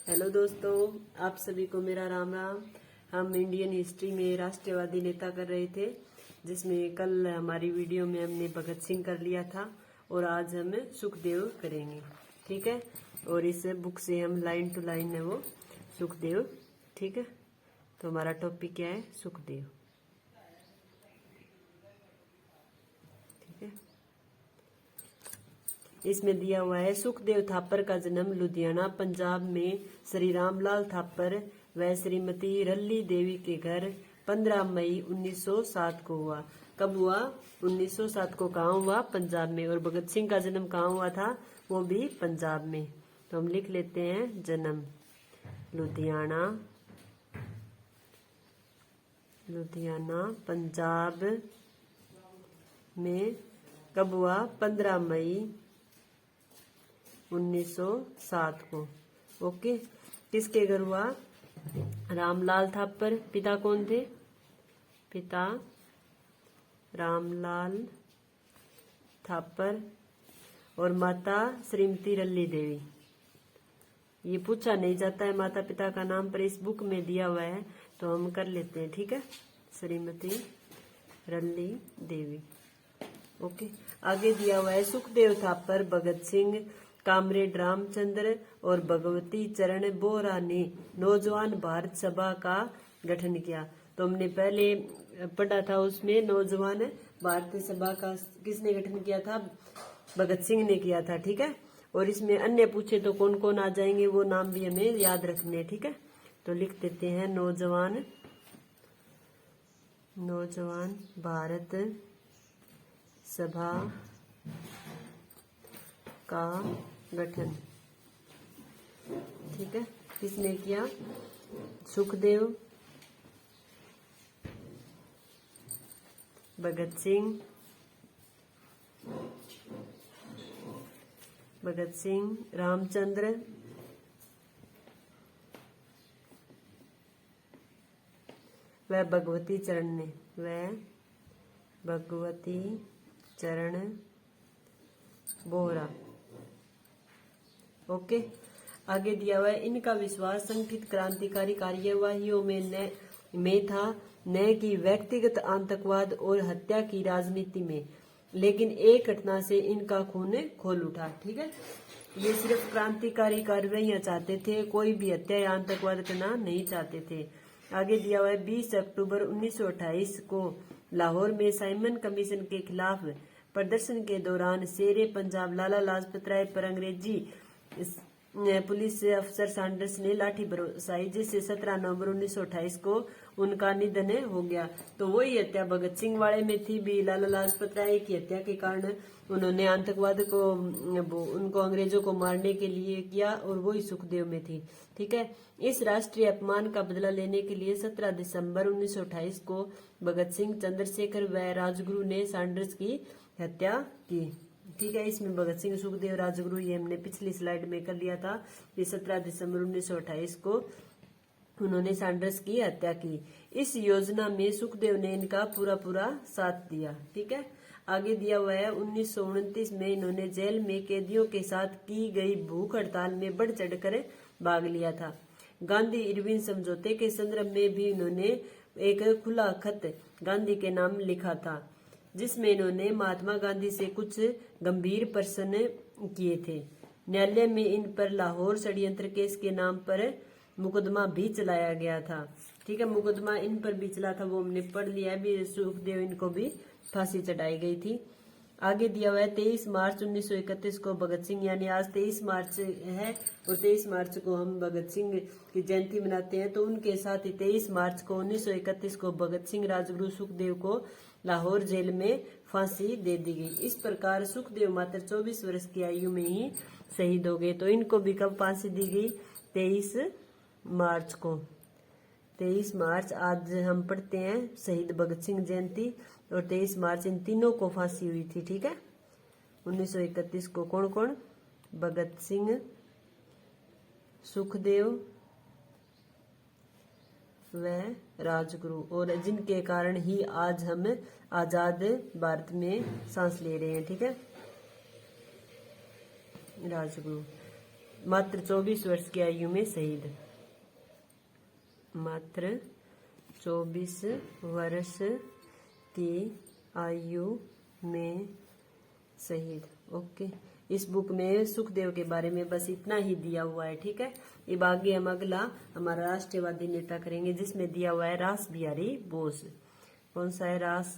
Hello दोस्तों, आप सभी को मेरा राम राम। हम इंडियन हिस्ट्री में राष्ट्रवादी नेता कर रहे थे, जिसमें कल हमारी वीडियो में हमने भगत सिंह कर लिया था और आज हम सुखदेव करेंगे। ठीक है, और इस बुक से हम लाइन टू लाइन है वो सुखदेव। ठीक है, तो हमारा टॉपिक क्या है? सुखदेव। ठीक है, इसमें दिया हुआ है सुखदेव थापर का जन्म लुधियाना पंजाब में श्री रामलाल थापर व श्रीमती रल्ली देवी के घर 15 मई 1907 को हुआ। कब हुआ? 1907 को। कहाँ हुआ? पंजाब में। और भगत सिंह का जन्म कहाँ हुआ था? वो भी पंजाब में। तो हम लिख लेते हैं जन्म लुधियाना, पंजाब में। कब हुआ? 15 मई 1907 को। ओके, किसके घर हुआ? रामलाल थापर। पिता कौन थे? पिता रामलाल थापर और माता श्रीमती रल्ली देवी। ये पूछा नहीं जाता है माता पिता का नाम, पर इस बुक में दिया हुआ है तो हम कर लेते हैं। ठीक है, श्रीमती रल्ली देवी। ओके, आगे दिया हुआ है सुखदेव थापर, भगत सिंह, कामरेड रामचंद्र और भगवती चरण बोहरा ने नौजवान भारत सभा का गठन किया। तो हमने पहले पढ़ा था, उसमें नौजवान भारतीय सभा का किसने गठन किया था? भगत सिंह ने किया था। ठीक है, और इसमें अन्य पूछे तो कौन कौन आ जाएंगे वो नाम भी हमें याद रखने हैं। ठीक है, तो लिख देते हैं नौजवान भारत सभा का गठन। ठीक है, किसने किया? सुखदेव, भगत सिंह, रामचंद्र व भगवती चरण बोहरा। ओके, आगे दिया हुआ है इनका विश्वास संगठित क्रांतिकारी कार्यवाहियों में था, न कि व्यक्तिगत आतंकवाद और हत्या की राजनीति में। लेकिन एक घटना से इनका खून खोल उठा। ठीक है, ये सिर्फ क्रांतिकारी कार्यवाहियां चाहते थे, कोई भी हत्या या आतंकवाद करना नहीं चाहते थे। आगे दिया हुआ है 20 अक्टूबर 1928 को लाहौर में साइमन कमीशन के खिलाफ प्रदर्शन के दौरान शेरे पंजाब लाला लाजपत राय पर अंग्रेजी पुलिस अफसर सैंडर्स ने लाठी बरसाई, जिससे 17 नवंबर 1928 को उनका निधन हो गया। तो वही हत्या भगत सिंह वाले में थी भी, लाला लाजपत राय की हत्या के कारण उन्होंने आतंकवाद को उनको अंग्रेजों को मारने के लिए किया, और वही सुखदेव में थी। ठीक है, इस राष्ट्रीय अपमान का बदला लेने के लिए 17 दिसंबर 1928 को भगत सिंह, चंद्रशेखर व राजगुरु ने सैंडर्स की हत्या की। ठीक है, इसमें भगत सिंह, सुखदेव, राजगुरु ये हमने पिछली स्लाइड में कर लिया था। ये 17 दिसंबर 1928 को उन्होंने सैंडर्स की हत्या की। इस योजना में सुखदेव ने इनका पूरा साथ दिया। ठीक है, आगे दिया हुआ है 1929 में इन्होंने जेल में कैदियों के साथ की गई भूख हड़ताल में बढ़ चढ़कर भाग लिया था। गांधी इरविन समझौते के संदर्भ में भी इन्होंने एक खुला खत गांधी के नाम लिखा था, जिसमें इन्होंने महात्मा गांधी से कुछ गंभीर प्रश्न किए थे। न्यायालय में इन पर लाहौर षड्यंत्र केस के नाम पर मुकदमा भी चलाया गया था। ठीक है, मुकदमा इन पर भी चला था, वो हमने पढ़ लिया भी। सुखदेव इनको भी फांसी चढ़ाई गई थी। आगे दिया हुआ है 23 मार्च 1931 को भगत सिंह, यानी आज 23 मार्च है और 23 मार्च को हम भगत सिंह की जयंती मनाते हैं, तो उनके साथ ही 23 मार्च को 1931 को भगत सिंह, राजगुरु, सुखदेव को लाहौर जेल में फांसी दे दी गई। इस प्रकार सुखदेव मात्र 24 वर्ष की आयु में ही शहीद हो गए। तो इनको भी कब फांसी दी गई? 23 मार्च को। 23 मार्च आज हम पढ़ते हैं शहीद भगत सिंह जयंती, और 23 मार्च इन तीनों को फांसी हुई थी। ठीक है, 1931 को कौन कौन? भगत सिंह, सुखदेव व राजगुरु, और जिनके कारण ही आज हम आजाद भारत में सांस ले रहे हैं। ठीक है, राजगुरु। मात्र 24 वर्ष की आयु में शहीद। मात्र 24 वर्ष की आयु में शहीद। ओके, इस बुक में सुखदेव के बारे में बस इतना ही दिया हुआ है। ठीक है, अब आगे हम अगला हमारा राष्ट्रवादी नेता करेंगे, जिसमें दिया हुआ है रास बिहारी बोस। कौन सा है? रास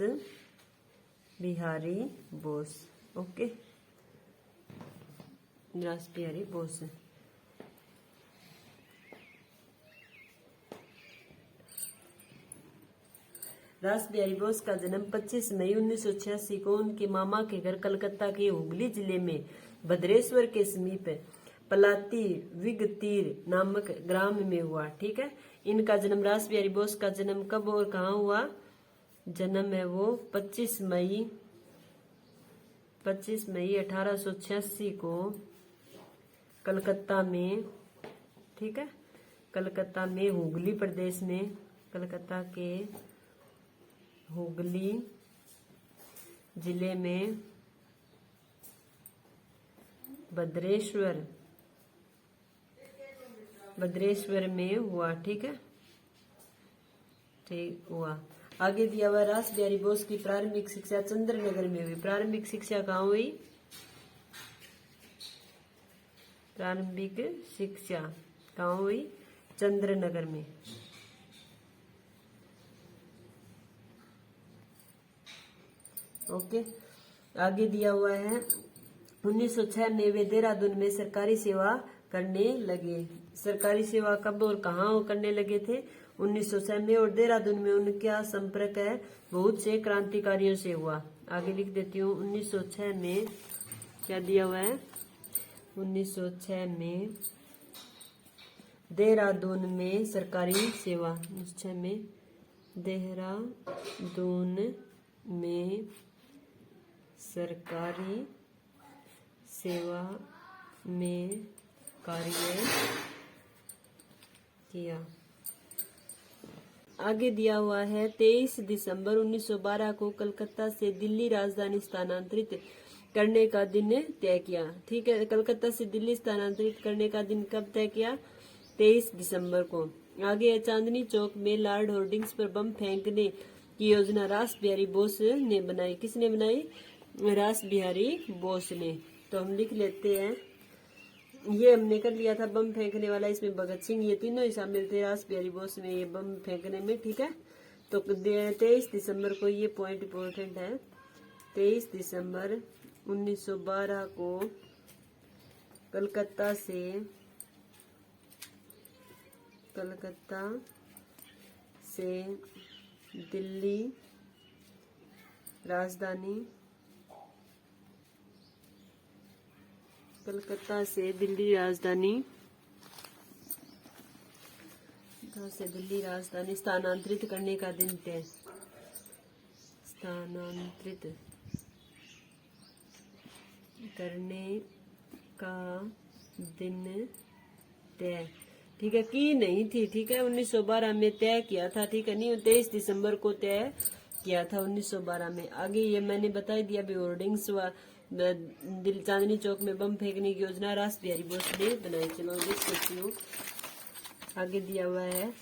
बिहारी बोस। ओके, रास बिहारी बोस। रास बिहारी बोस का जन्म 25 मई 1986 को उनके मामा के घर कलकत्ता के हुगली जिले में भद्रेश्वर के समीप पलाती विगतीर नामक ग्राम में हुआ। ठीक है, इनका जन्म रास बिहारी बोस का जन्म कब और कहाँ हुआ? जन्म है वो 25 मई 1886 को कलकत्ता में। ठीक है, कलकत्ता में हुगली प्रदेश में, कलकत्ता के हुगली जिले में भद्रेश्वर में हुआ। ठीक है, ठीक हुआ। आगे दिया हुआ रास बिहारी बोस की प्रारंभिक शिक्षा चंद्रनगर में हुई। प्रारंभिक शिक्षा कहाँ हुई? प्रारंभिक शिक्षा कहाँ हुई? चंद्रनगर में। ओके, आगे दिया हुआ है 1906 में वे देहरादून में सरकारी सेवा करने लगे। सरकारी सेवा कब और कहाँ करने लगे थे? 1906 में। और देहरादून में उनका संपर्क है बहुत से क्रांतिकारियों से हुआ। आगे लिख देती हूँ, 1906 में क्या दिया हुआ है? 1906 में देहरादून में सरकारी सेवा। 1906 में देहरादून में सरकारी सेवा में कार्य किया। आगे दिया हुआ है 23 दिसंबर 1912 को कलकत्ता से दिल्ली राजधानी स्थानांतरित करने का दिन तय किया। ठीक है, कलकत्ता से दिल्ली स्थानांतरित करने का दिन कब तय किया? 23 दिसंबर को। आगे है चांदनी चौक में लॉर्ड होर्डिंग्स पर बम फेंकने की योजना रास बिहारी बोस ने बनाई। किसने बनाई? रास बिहारी बोस ने। तो हम लिख लेते हैं, ये हमने कर लिया था बम फेंकने वाला, इसमें भगत सिंह, ये तीनों ही शामिल थे रास बिहारी बोस में ये बम फेंकने में। ठीक है, तो 23 दिसंबर को ये पॉइंट इम्पोर्टेंट है। 23 दिसंबर 1912 को कलकत्ता से दिल्ली राजधानी, कलकत्ता से दिल्ली राजधानी स्थानांतरित करने का दिन तय। स्थानांतरित करने का दिन तय। ठीक है, की नहीं थी। ठीक है, 1912 में तय किया था। ठीक है, नहीं 23 दिसंबर को तय किया था 1912 में। आगे ये मैंने बता दिया भी, होर्डिंग्स दिल चांदनी चौक में बम फेंकने की योजना रास बिहारी बोस ने बनाई। चलो देख सकती हूँ, आगे दिया हुआ है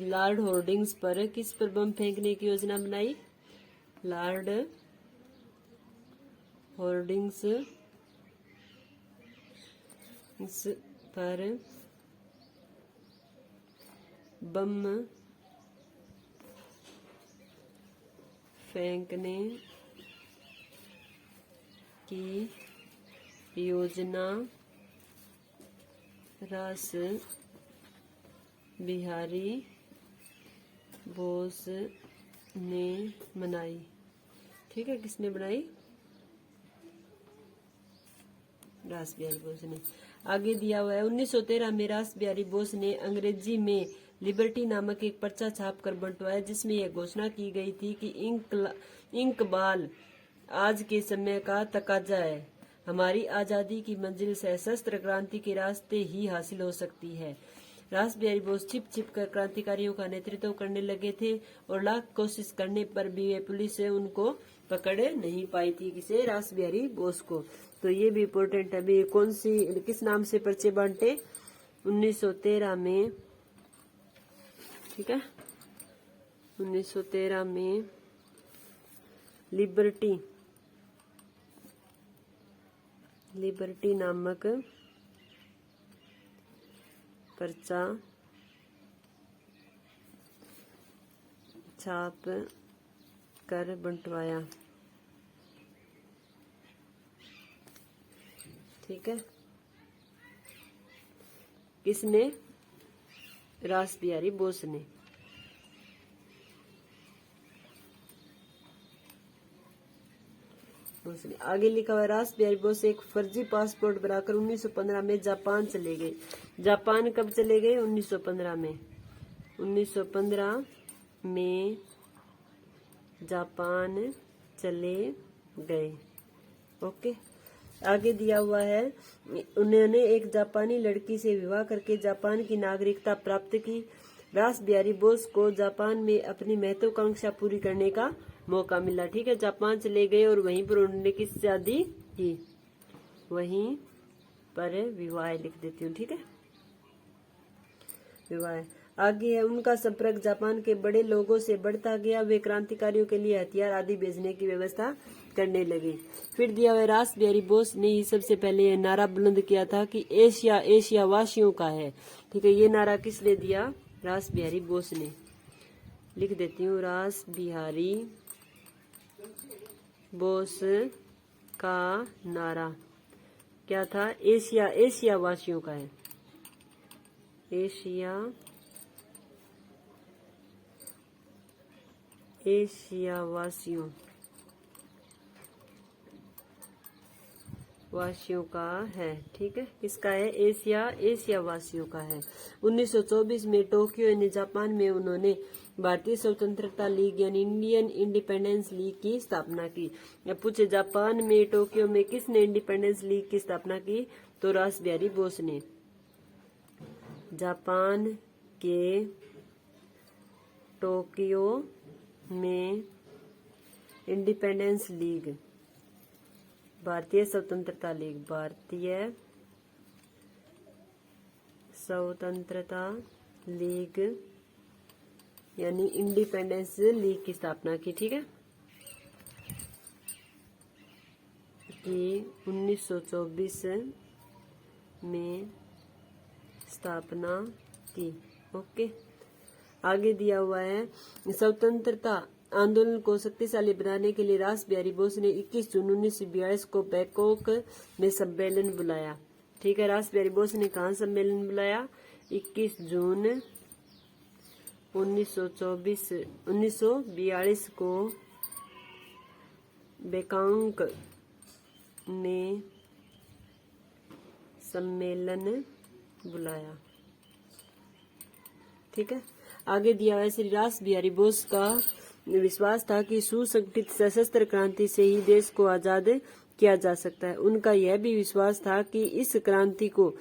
लॉर्ड होर्डिंग्स पर किस पर बम फेंकने की योजना बनाई? लॉर्ड होर्डिंग्स पर बम फेंकने की योजना रास बिहारी बोस ने बनाई। ठीक है, किसने बनाई? रास बिहारी बोस ने। आगे दिया हुआ है 1913 में रास बिहारी बोस ने अंग्रेजी में लिबर्टी नामक एक पर्चा छाप कर बंटवाया, जिसमें यह घोषणा की गई थी कि इंकबाल आज के समय का तकाजा है। हमारी आजादी की मंजिल सशस्त्र क्रांति के रास्ते ही हासिल हो सकती है। रास बिहारी बोस छिप छिप कर क्रांतिकारियों का नेतृत्व करने लगे थे और लाख कोशिश करने पर भी वे पुलिस से उनको पकड़ नहीं पाई थी। किसे? रास बिहारी बोस को। तो ये भी इम्पोर्टेंट है। अभी कौन सी किस नाम से पर्चे बांटे? 1913 में, ठीक है, 1913 में लिबर्टी नामक पर्चा छाप कर बंटवाया, ठीक है। किसने? रास बिहारी बोस ने। आगे लिखा हुआ रास बिहारी बोस एक फर्जी पासपोर्ट बनाकर 1915 में जापान चले गए। जापान कब चले गए? 1915 में। 1915 में जापान चले गए। ओके, आगे दिया हुआ है उन्होंने एक जापानी लड़की से विवाह करके जापान की नागरिकता प्राप्त की। रास बिहारी बोस को जापान में अपनी महत्वाकांक्षा पूरी करने का मौका मिला, ठीक है। जापान चले गए और वहीं पर उन्होंने किस शादी की? वहीं पर विवाह लिख देती हूँ, ठीक है, विवाह। आगे है उनका संपर्क जापान के बड़े लोगों से बढ़ता गया। वे क्रांतिकारियों के लिए हथियार आदि भेजने की व्यवस्था करने लगे। फिर दिया हुआ रास बिहारी बोस ने ही सबसे पहले यह नारा बुलंद किया था कि एशिया एशिया वासियों का है, ठीक है। ये नारा किसने दिया? रास बिहारी बोस ने। लिख देती हूँ, रास बिहारी बोस का नारा क्या था? एशिया एशिया वासियों का है, एशिया वासियों का है, ठीक है। किसका है? एशिया वासियों का है। 1924 में टोक्यो यानी जापान में उन्होंने भारतीय स्वतंत्रता लीग यानी इंडियन इंडिपेंडेंस लीग की स्थापना की। अब पूछे जापान में टोक्यो में किसने इंडिपेंडेंस लीग की स्थापना की? तो रास बिहारी बोस ने। जापान के टोक्यो में इंडिपेंडेंस लीग, भारतीय स्वतंत्रता लीग यानी इंडिपेंडेंस लीग की स्थापना की, ठीक है, कि 1924 में स्थापना की। ओके, आगे दिया हुआ है स्वतंत्रता आंदोलन को शक्तिशाली बनाने के लिए रास बिहारी बोस ने 21 जून 1942 को बैंकॉक में सम्मेलन बुलाया, ठीक है। रास बिहारी बोस ने कहाँ सम्मेलन बुलाया? 21 जून 1942 को बैंकॉक में सम्मेलन बुलाया, ठीक है। आगे दिया हुआ श्री रास बिहारी बोस का विश्वास था कि सुसंगठित सशस्त्र क्रांति से ही देश को आजाद किया जा सकता है। उनका यह भी विश्वास था कि इस क्रांति को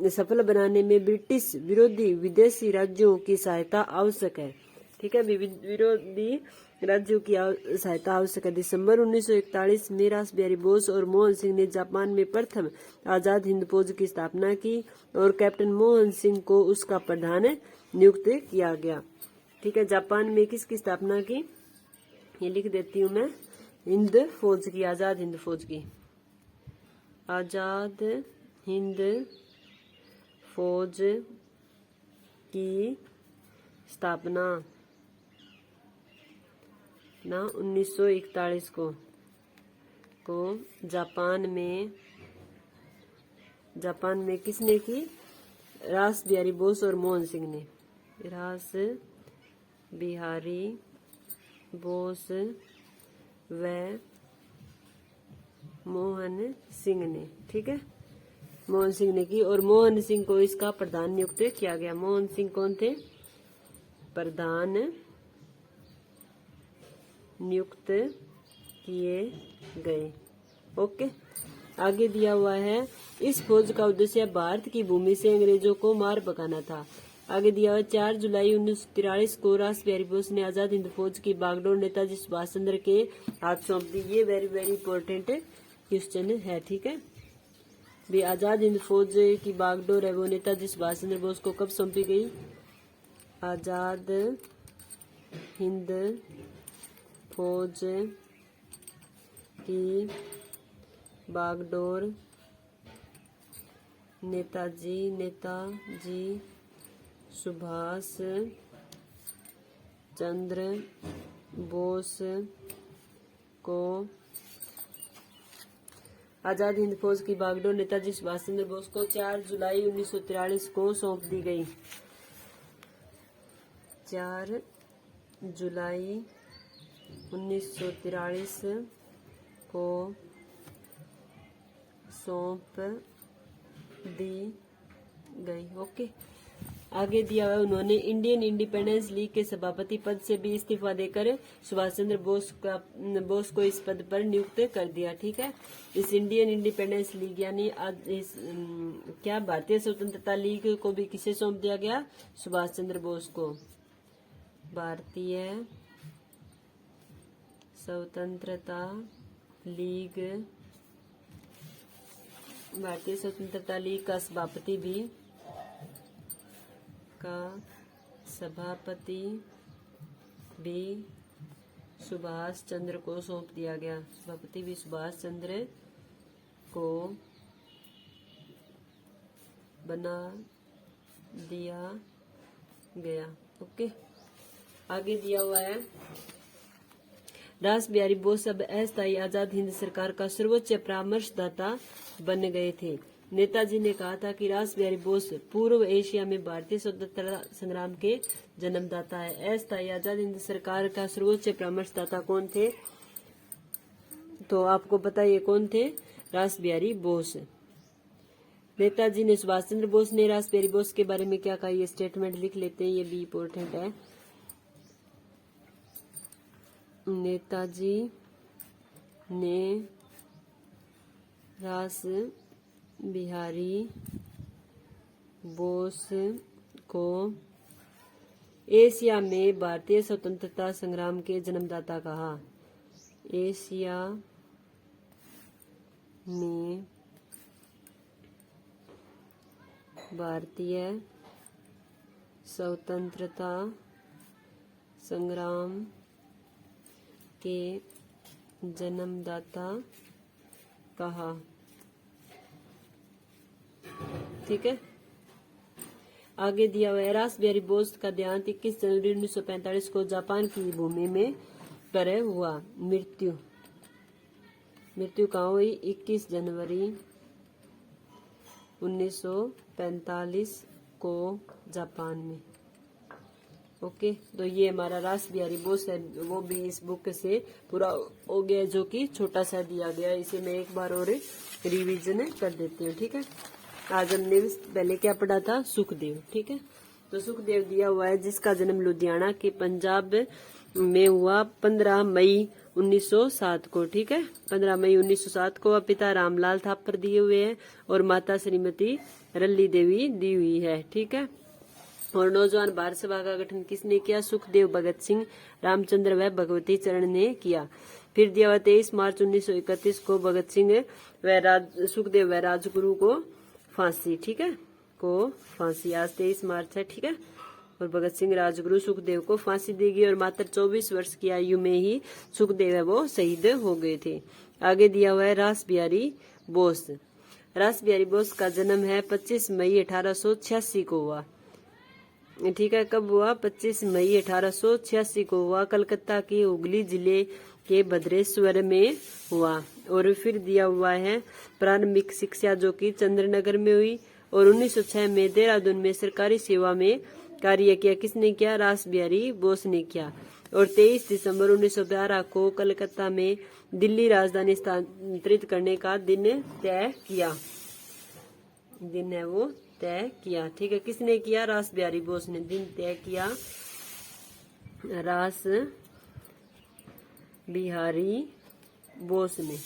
सफल बनाने में ब्रिटिश विरोधी विदेशी राज्यों की सहायता आवश्यक है, ठीक है। विरोधी राज्यों की सहायता आवश्यक है। दिसंबर 1941 में रास बिहारी बोस और मोहन सिंह ने जापान में प्रथम आजाद हिंद फौज की स्थापना की और कैप्टन मोहन सिंह को उसका प्रधान नियुक्त किया गया, ठीक है। जापान में किसकी स्थापना की? ये लिख देती हूँ मैं, हिंद फौज की, आजाद हिंद फौज की, आजाद हिंद फौज की स्थापना ना 1941 को जापान में किसने की? रास बिहारी बोस और मोहन सिंह ने। रास बिहारी बोस व मोहन सिंह ने, ठीक है, मोहन सिंह ने की और मोहन सिंह को इसका प्रधान नियुक्त किया गया। मोहन सिंह कौन थे? प्रधान नियुक्त किए गए। ओके, आगे दिया हुआ है इस फौज का उद्देश्य भारत की भूमि से अंग्रेजों को मार भगाना था। आगे दिया हुआ 4 जुलाई 1943 को रास बिहारी बोस ने आजाद हिंद फौज की बागडोर नेताजी सुभाष चंद्र के हाथ सौंप दी। ये वेरी वेरी इंपॉर्टेंट क्वेश्चन है। ठीक है भी आजाद हिंद फौज की बागडोर है वो नेताजी सुभाष चंद्र बोस को कब सौंपी गई? आजाद हिंद फौज की बागडोर नेताजी सुभाष चंद्र बोस को आजाद हिंद फौज की बागडोर नेताजी सुभाष चंद्र बोस को 4 जुलाई 1943 को सौंप दी गई। 4 जुलाई 1943 को सौंप दी गई। ओके आगे दिया हुआ उन्होंने इंडियन इंडिपेंडेंस लीग के सभापति पद से भी इस्तीफा देकर सुभाष चंद्र बोस को इस पद पर नियुक्त कर दिया। ठीक है इस इंडियन इंडिपेंडेंस लीग यानी क्या भारतीय स्वतंत्रता लीग को भी किसे सौंप दिया गया? सुभाष चंद्र बोस को। भारतीय स्वतंत्रता लीग का सभापति भी सुभाष चंद्र को सौंप दिया गया। सभापति भी सुभाष चंद्र को बना दिया गया। ओके आगे दिया हुआ है रास बिहारी बोस अब अस्थायी आजाद हिंद सरकार का सर्वोच्च परामर्शदाता बन गए थे। नेताजी ने कहा था कि रास बिहारी बोस पूर्व एशिया में भारतीय स्वतंत्रता संग्राम के जन्मदाता है। अस्थायी आजाद हिंद सरकार का सर्वोच्च परामर्शदाता कौन थे? तो आपको पता है ये कौन थे? रास बिहारी बोस। नेताजी ने सुभाष चंद्र बोस ने रास बिहारी बोस के बारे में क्या कहा? ये स्टेटमेंट लिख लेते हैं, ये भी इम्पोर्टेंट है। नेताजी ने रास बिहारी बोस को एशिया में भारतीय स्वतंत्रता संग्राम के जन्मदाता कहा। एशिया में भारतीय स्वतंत्रता संग्राम के जन्मदाता कहा। ठीक है आगे दिया हुआ है रास बिहारी बोस का देहांत 21 जनवरी 1945 को जापान की भूमि में पर हुआ। मृत्यु कहाँ हुई? 21 जनवरी 1945 को जापान में। ओके तो ये हमारा रास बिहारी बोस है वो भी इस बुक से पूरा हो गया जो कि छोटा सा दिया गया। इसे मैं एक बार और रिवीजन कर देती हूँ। ठीक है आज हमने पहले क्या पढ़ा था? सुखदेव। ठीक है तो सुखदेव दिया हुआ है जिसका जन्म लुधियाना के पंजाब में हुआ 15 मई 1907 को। ठीक है 15 मई 1907 को। पिता रामलाल थापर दिए हुए हैं और माता श्रीमती रल्ली देवी दी हुई है। ठीक है और नौजवान भारत सभा का गठन किसने किया? सुखदेव, भगत सिंह, रामचंद्र व भगवती चरण ने किया। फिर दिया हुआ 23 मार्च 1931 को भगत सिंह व सुखदेव व राजगुरु को फांसी। ठीक है को फांसी आज 23 मार्च है। ठीक है और भगत सिंह, राजगुरु, सुखदेव को फांसी दी गई और मात्र 24 वर्ष की आयु में ही सुखदेव है वो शहीद हो गए थे। आगे दिया हुआ है रास बिहारी बोस। रास बिहारी बोस का जन्म है 25 मई 1886 को हुआ। ठीक है कब हुआ? 25 मई 1886 को हुआ। कलकत्ता के हुगली जिले के भद्रेश्वर में हुआ। और फिर दिया हुआ है प्रारंभिक शिक्षा जो कि चंद्रनगर में हुई और 1906 में देहरादून में सरकारी सेवा में कार्य किया। किसने किया? रास बिहारी बोस ने किया। और 23 दिसंबर 1912 को कलकत्ता में दिल्ली राजधानी स्थानांतरित करने का दिन तय किया। दिन है वो तय किया। ठीक है किसने किया? रास बिहारी बोस ने दिन तय किया। रास बिहारी बोस ने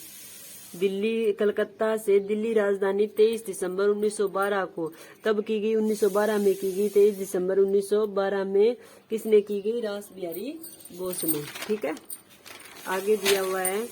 दिल्ली कलकत्ता से दिल्ली राजधानी 23 दिसंबर 1912 को कब की गई? 1912 में की गई। 23 दिसंबर 1912 में किसने की गई? रास बिहारी बोस ने। ठीक है आगे दिया हुआ है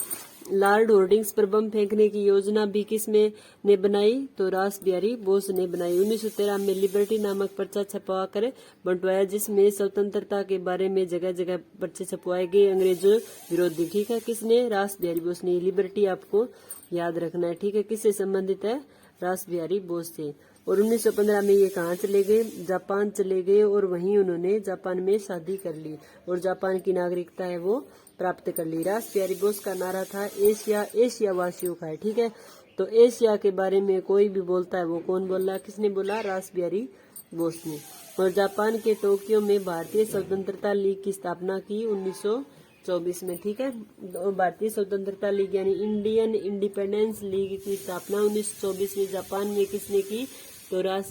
लॉर्ड होर्डिंग्स पर बम फेंकने की योजना भी किसमें ने बनाई, तो रास बिहारी बोस ने बनाई। 1913 में लिबर्टी नामक पर्चा छपवा कर बंटवाया, जिसमें स्वतंत्रता के बारे में जगह जगह पर्चे छपवाए गए अंग्रेजों विरोधी। ठीक है, किसने, रास बिहारी बोस ने। लिबर्टी आपको याद रखना है। ठीक है, किससे संबंधित है, रास बिहारी बोस से। और 1915 में ये कहाँ चले गए, जापान चले गए और वहीं उन्होंने जापान में शादी कर ली और जापान की नागरिकता है वो प्राप्त कर ली। रास बिहारी बोस का नारा था एशिया एशिया वासियों का है। ठीक है, तो एशिया के बारे में कोई भी बोलता है वो कौन बोल रहा, किसने बोला, रास बिहारी बोस ने। और जापान के टोक्यो में भारतीय स्वतंत्रता लीग की स्थापना की 1924 में। ठीक है, भारतीय स्वतंत्रता लीग यानी इंडियन इंडिपेंडेंस लीग की स्थापना 1924 में जापान में किसने की, तो रास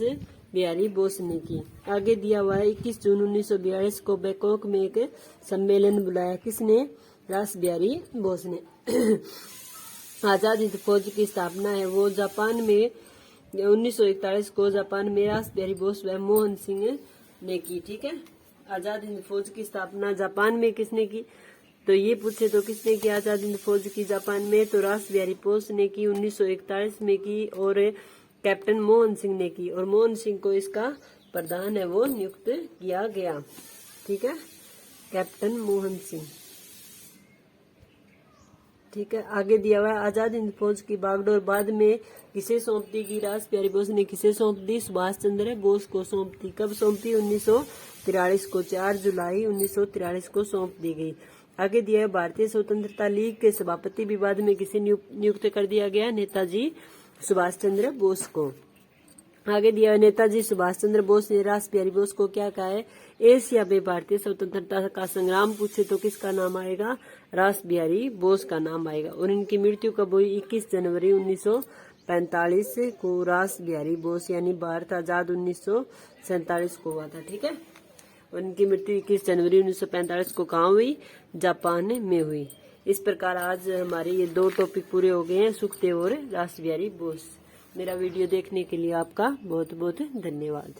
बिहारी बोस ने की। आगे दिया हुआ है 21 जून 1942 को बैंकॉक में एक सम्मेलन बुलाया, किसने, रास बिहारी बोस ने। आजाद हिंद फौज की स्थापना है वो जापान में 1941 को जापान में रास बिहारी बोस व मोहन सिंह ने की। ठीक है, आजाद हिंद फौज की स्थापना जापान में किसने की, तो ये पूछे तो किसने की आजाद हिंद फौज की जापान में, तो रास बिहारी बोस ने की 1941 में की और कैप्टन मोहन सिंह ने की। और मोहन सिंह को इसका प्रधान है वो नियुक्त किया गया। ठीक है, कैप्टन मोहन सिंह। ठीक है, आगे दिया हुआ है आजाद हिंद फौज की बागडोर बाद में किसे सौंप दी गई, रास बिहारी बोस ने किसे सौंप दी, सुभाष चंद्र बोस को सौंप दी। कब सौंपी, 1943 को, 4 जुलाई 1943 को सौंप दी गई। आगे दिया है भारतीय स्वतंत्रता लीग के सभापति भी बाद में किसे नियुक्त कर दिया गया, नेताजी सुभाष चंद्र बोस को। आगे दिया है नेताजी सुभाष चंद्र बोस ने रास बिहारी बोस को क्या कहा है, एशिया में भारतीय स्वतंत्रता का संग्राम पूछे तो किसका नाम आएगा, रास बिहारी बोस का नाम आएगा। और इनकी मृत्यु कब हुई, 21 जनवरी 1945 को रास बिहारी बोस यानी भारत आजाद 1947 को हुआ था। ठीक है, और इनकी मृत्यु 21 जनवरी 1945 को कहाँ हुई, जापान में हुई। इस प्रकार आज हमारे ये 2 टॉपिक पूरे हो गए हैं, सुखदेव और रास बिहारी बोस। मेरा वीडियो देखने के लिए आपका बहुत बहुत धन्यवाद।